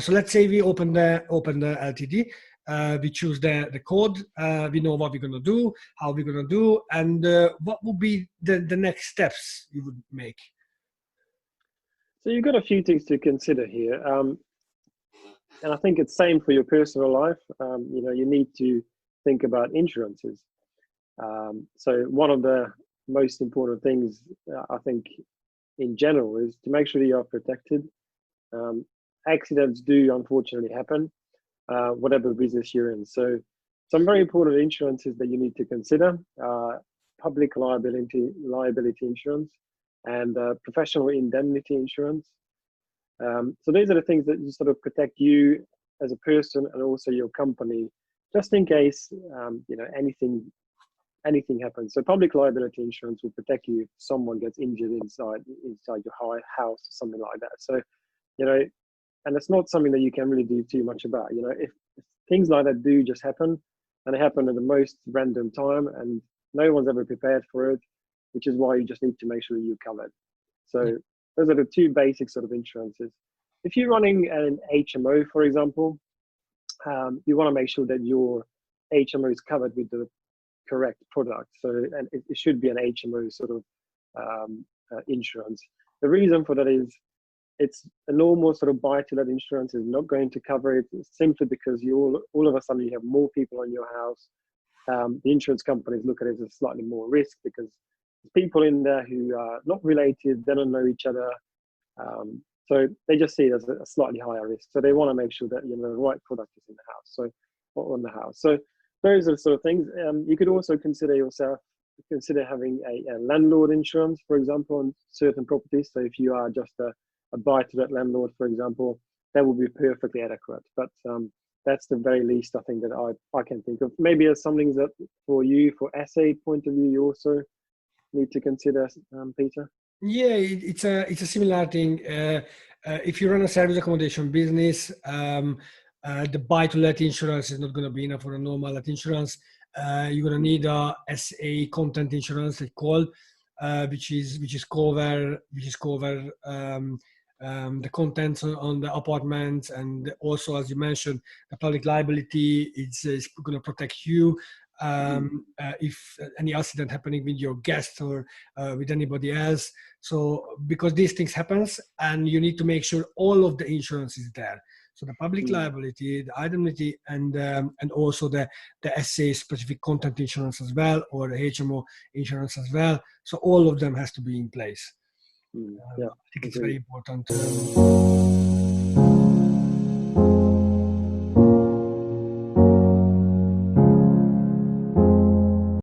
So let's say we open the LTD. We choose the code. We know what we're going to do, how we're going to do, and what would be the next steps you would make. So you've got a few things to consider here. And I think it's same for your personal life. You need to think about insurances. So one of the most important things, I think, in general, is to make sure you are protected. Accidents do unfortunately happen, whatever business you're in. So some very important insurances that you need to consider: public liability insurance and professional indemnity insurance. So these are the things that sort of protect you as a person and also your company, just in case anything happens. So public liability insurance will protect you if someone gets injured inside your house or something like that. So, and it's not something that you can really do too much about. If things like that do just happen, and they happen at the most random time, and no one's ever prepared for it, which is why you just need to make sure you're covered. So those are the two basic sort of insurances. If you're running an HMO, for example, you want to make sure that your HMO is covered with the correct product. So, and it should be an HMO sort of insurance. The reason for that is it's a normal sort of buy-to-let insurance is not going to cover it, simply because all of a sudden you have more people in your house. The insurance companies look at it as slightly more risk because there's people in there who are not related, they don't know each other. So they just see it as a slightly higher risk. So they want to make sure that the right product is in the house. So, or on the house. So those are the sort of things. You could also consider having a landlord insurance, for example, on certain properties. So if you are just a buy-to-let landlord, for example, that would be perfectly adequate. But that's the very least I think that I can think of. Maybe there's something that for you, for SA point of view, you also need to consider, Peter. Yeah, it's a similar thing. If you run a service accommodation business, the buy-to-let insurance is not going to be enough for a normal let insurance. You're going to need a SA content insurance, they call, which is cover the contents on the apartments, and also, as you mentioned, the public liability is going to protect you. If any accident happening with your guest or with anybody else. So because these things happens, and you need to make sure all of the insurance is there. So the public liability, the indemnity, and also the SA specific content insurance as well, or the HMO insurance as well. So all of them has to be in place. I think it's very important.